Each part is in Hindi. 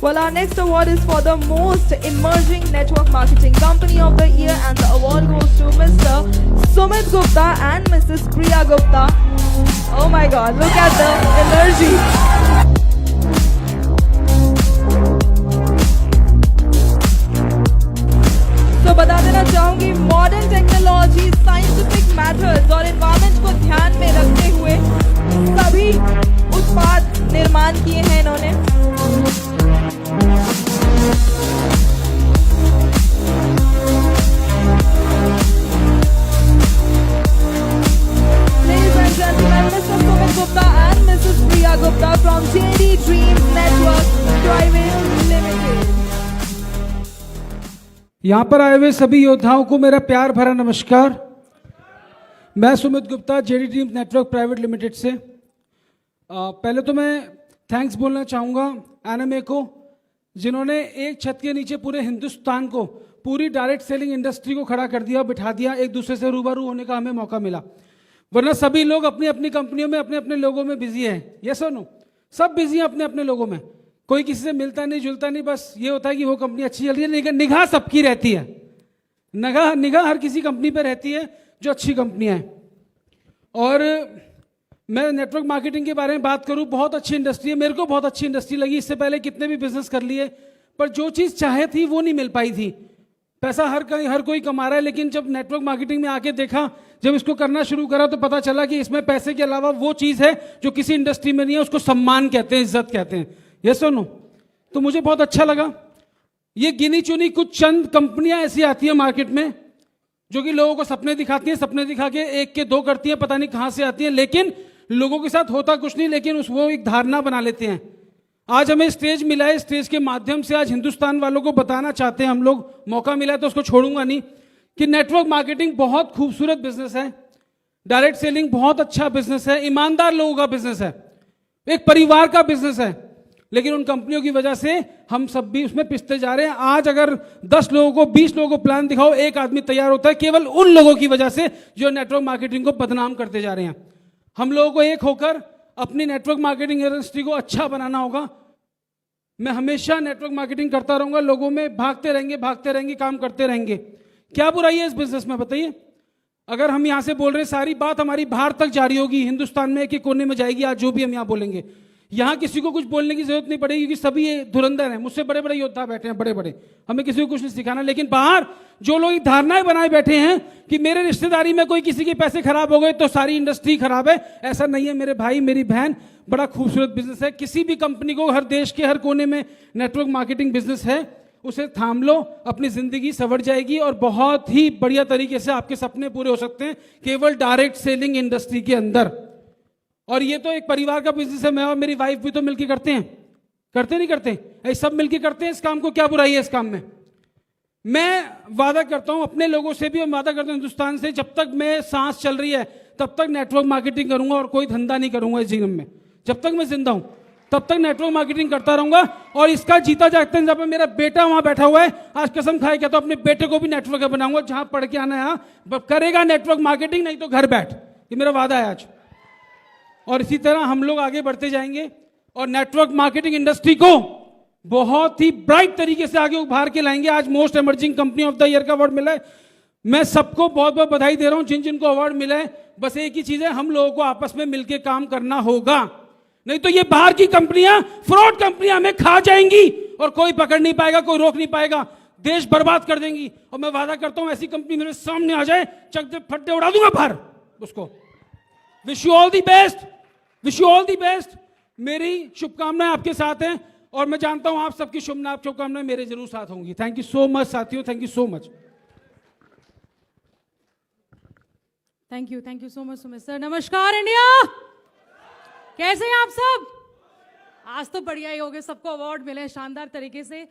Well, our next award is for the most emerging network marketing company of the year, and the award goes to Mr. Sumit Gupta and Mrs. Priya Gupta. Oh my God, look at the energy. तो बता देना चाहूंगी, मॉडर्न टेक्नोलॉजी, साइंटिफिक मेथड्स और एनवायरनमेंट को ध्यान में रखते हुए सभी उत्पाद निर्माण किए हैं इन्होंने। Ladies and gentlemen, Mr. Sumit Gupta and Mrs. Priya Gupta from JD Dreams Network Private Limited. यहाँ पर आए हुए सभी योद्धाओं को मेरा प्यार भरा नमस्कार। मैं Sumit Gupta, JD dreams network private limited से। पहले तो मैं थैंक्स बोलना चाहूँगा एनएमए को, जिन्होंने एक छत के नीचे पूरे हिंदुस्तान को, पूरी डायरेक्ट सेलिंग इंडस्ट्री को खड़ा कर दिया, बिठा दिया, एक दूसरे से रूबरू होने का हमें मौका मिला। वरना सभी लोग अपनी अपनी कंपनियों में अपने अपने लोगों में बिजी हैं। यस और नो? सब बिजी हैं अपने अपने लोगों में, कोई किसी से मिलता नहीं जुलता नहीं। बस ये होता है कि वो कंपनी अच्छी चल रही है, निगाह सबकी रहती है, निगाह हर किसी कंपनी पर रहती है जो अच्छी कंपनियां हैं। और मैं नेटवर्क मार्केटिंग के बारे में बात करूं, बहुत अच्छी इंडस्ट्री है, मेरे को बहुत अच्छी इंडस्ट्री लगी। इससे पहले कितने भी बिजनेस कर लिए, पर जो चीज़ चाहे थी वो नहीं मिल पाई थी। पैसा हर कोई कमा रहा है, लेकिन जब नेटवर्क मार्केटिंग में आके देखा, जब इसको करना शुरू करा, तो पता चला कि इसमें पैसे के अलावा वो चीज़ है जो किसी इंडस्ट्री में नहीं है, उसको सम्मान कहते हैं, इज्जत कहते हैं। यस और नो? तो मुझे बहुत अच्छा लगा। ये गिनी चुनी कुछ चंद कंपनियां ऐसी आती है मार्केट में जो कि लोगों को सपने दिखाती हैं, सपने दिखा के एक के दो करती हैं, पता नहीं कहां से आती हैं, लेकिन लोगों के साथ होता कुछ नहीं, लेकिन वो एक धारणा बना लेते हैं। आज हमें स्टेज मिला है, स्टेज के माध्यम से आज हिंदुस्तान वालों को बताना चाहते हैं हम लोग, मौका मिला है तो उसको छोड़ूंगा नहीं, कि नेटवर्क मार्केटिंग बहुत खूबसूरत बिजनेस है, डायरेक्ट सेलिंग बहुत अच्छा बिजनेस है, ईमानदार लोगों का बिजनेस है, एक परिवार का बिजनेस है। लेकिन उन कंपनियों की वजह से हम सब भी उसमें पिसते जा रहे हैं। आज अगर 10 लोगों को, 20 लोगों को प्लान दिखाओ, एक आदमी तैयार होता है, केवल उन लोगों की वजह से जो नेटवर्क मार्केटिंग को बदनाम करते जा रहे हैं। हम लोगों को एक होकर अपनी नेटवर्क मार्केटिंग इंडस्ट्री को अच्छा बनाना होगा। मैं हमेशा नेटवर्क मार्केटिंग करता रहूंगा, लोगों में भागते रहेंगे, काम करते रहेंगे। क्या बुराई है इस बिजनेस में, बताइए? अगर हम यहां से बोल रहे हैं, सारी बात हमारी बाहर तक जारी होगी, हिंदुस्तान में एक कोने में जाएगी। आज जो भी हम यहां बोलेंगे, यहां किसी को कुछ बोलने की जरूरत नहीं पड़ेगी, क्योंकि सभी ये धुरंधर हैं, मुझसे बड़े बड़े योद्धा बैठे हैं, बड़े, हमें किसी को कुछ नहीं सिखाना। लेकिन बाहर जो लोग धारणाएं बनाए बैठे हैं कि मेरे रिश्तेदारी में कोई किसी के पैसे खराब हो गए तो सारी इंडस्ट्री खराब है, ऐसा नहीं है मेरे भाई, मेरी बहन। बड़ा खूबसूरत बिजनेस है। किसी भी कंपनी को, हर देश के हर कोने में नेटवर्क मार्केटिंग बिजनेस है, उसे थाम लो, अपनी जिंदगी संवर जाएगी और बहुत ही बढ़िया तरीके से आपके सपने पूरे हो सकते हैं, केवल डायरेक्ट सेलिंग इंडस्ट्री के अंदर। और ये तो एक परिवार का बिजनेस है, मैं और मेरी वाइफ भी तो मिलकर करते हैं, करते नहीं करते? ऐसे सब मिलकर करते हैं इस काम को, क्या बुराई है इस काम में? मैं वादा करता हूं अपने लोगों से भी, और वादा करता हूं हिंदुस्तान से, जब तक मैं सांस चल रही है तब तक नेटवर्क मार्केटिंग करूंगा और कोई धंधा नहीं करूंगा इस जीवन में। जब तक मैं जिंदा हूं तब तक नेटवर्क मार्केटिंग करता रहूंगा, और इसका जीता जागता है। जब मेरा बेटा वहां बैठा हुआ है, आज कसम खाए क्या, तो अपने बेटे को भी नेटवर्क बनाऊंगा, जहां पढ़ के आना है करेगा नेटवर्क मार्केटिंग, नहीं तो घर बैठ। ये मेरा वादा है आज। और इसी तरह हम लोग आगे बढ़ते जाएंगे और नेटवर्क मार्केटिंग इंडस्ट्री को बहुत ही ब्राइट तरीके से आगे उभार के लाएंगे। आज most emerging company of the year का अवार्ड मिला है। मैं सबको बहुत बहुत बधाई दे रहा हूं जिन जिनको अवार्ड मिला है। बस एक ही चीज है, हम लोगों को आपस में मिलकर काम करना होगा, नहीं तो ये बाहर की कंपनियां, फ्रॉड कंपनियां हमें खा जाएंगी और कोई पकड़ नहीं पाएगा, कोई रोक नहीं पाएगा, देश बर्बाद कर देंगी। और मैं वादा करता हूं ऐसी कंपनी मेरे सामने आ जाए, चक फट्टे उड़ा दूंगा बाहर उसको। Wish you all the best, wish you all the best. मेरी शुभकामनाएं आपके साथ हैं और मैं जानता हूं आप सबकी शुभकामनाएं मेरे जरूर साथ होंगी। थैंक यू सो मच साथियों, thank you so much. Thank you so much Sumit sir. नमस्कार इंडिया, कैसे हैं आप सब? आज तो बढ़िया ही हो गए, सबको अवार्ड मिले शानदार तरीके से।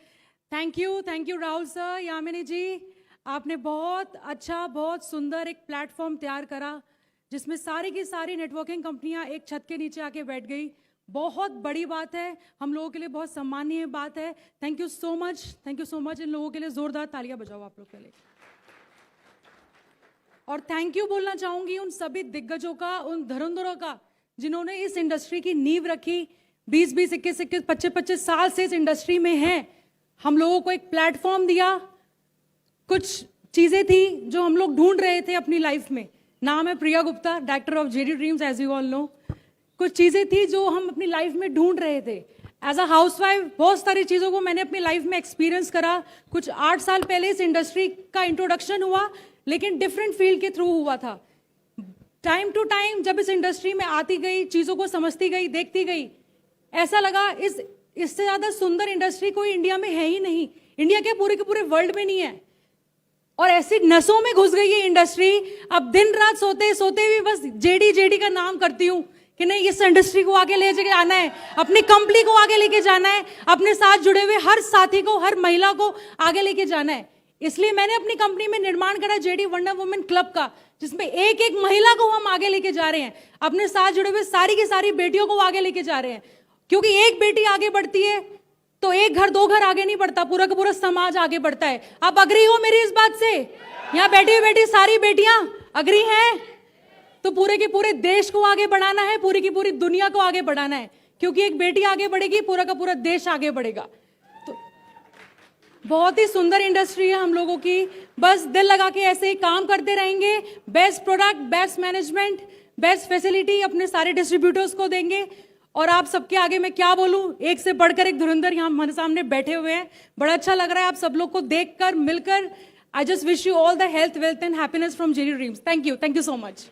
Thank you Rahul sir, Yamini ji, आपने बहुत अच्छा, बहुत सुंदर एक प्लेटफॉर्म तैयार करा जिसमें सारी की सारी नेटवर्किंग कंपनियां एक छत के नीचे आके बैठ गई। बहुत बड़ी बात है, हम लोगों के लिए बहुत सम्मानीय बात है। Thank you so much. इन लोगों के लिए जोरदार तालियां बजाओ आप लोग के लिए। और थैंक यू बोलना चाहूंगी उन सभी दिग्गजों का, उन धुरंधरों का जिन्होंने इस इंडस्ट्री की नींव रखी। 20-20, 21-21, 25-25 साल से इस इंडस्ट्री में हैं, हम लोगों को एक प्लेटफॉर्म दिया। कुछ चीजें थी जो हम लोग ढूंढ रहे थे अपनी लाइफ में। नाम है Priya Gupta, director of JD dreams, as you all know. कुछ चीजें थी जो हम अपनी लाइफ में ढूंढ रहे थे। एज अ हाउसवाइफ बहुत सारी चीजों को मैंने अपनी लाइफ में एक्सपीरियंस करा। कुछ 8 साल पहले इस इंडस्ट्री का इंट्रोडक्शन हुआ, लेकिन डिफरेंट फील्ड के थ्रू हुआ था। टाइम टू टाइम जब इस इंडस्ट्री में आती गई, चीजों को समझती गई, देखती गई, ऐसा लगा इससे ज्यादा सुंदर इंडस्ट्री कोई इंडिया में है ही नहीं। इंडिया के पूरे वर्ल्ड में नहीं है। और ऐसी नसों में घुस गई ये इंडस्ट्री, अब दिन रात सोते सोते भी बस जेडी का नाम करती हूँ कि नहीं, इस इंडस्ट्री को आगे ले जाके आना है, अपनी कंपनी को आगे लेके जाना है, अपने साथ जुड़े हुए हर साथी को, हर महिला को आगे लेके जाना है। इसलिए मैंने अपनी कंपनी में निर्माण करा जेडी वंडर वुमेन क्लब का, जिसमें एक एक महिला को हम आगे लेके जा रहे हैं, अपने साथ जुड़े हुए सारी की सारी बेटियों को आगे लेके जा रहे हैं। क्योंकि एक बेटी आगे बढ़ती है तो एक घर 2 घर आगे नहीं बढ़ता, पूरा का पूरा समाज आगे बढ़ता है। आप अग्री हो मेरी इस बात से? यहाँ बैठी सारी बेटियां अग्री हैं? तो पूरे के पूरे देश को आगे बढ़ाना है, पूरी की पूरी दुनिया को आगे बढ़ाना है। क्योंकि एक बेटी आगे बढ़ेगी, पूरा का पूरा देश आगे बढ़ेगा। तो बहुत ही सुंदर इंडस्ट्री है हम लोगों की। बस दिल लगा के ऐसे ही काम करते रहेंगे। Best product, best management, best facility अपने सारे डिस्ट्रीब्यूटर्स को देंगे। और आप सबके आगे मैं क्या बोलूं, एक से बढ़कर एक धुरंधर यहाँ हमारे सामने बैठे हुए हैं। बड़ा अच्छा लग रहा है आप सब लोग को देखकर, मिलकर। I just wish you all the health, wealth and happiness from JD dreams. Thank you so much.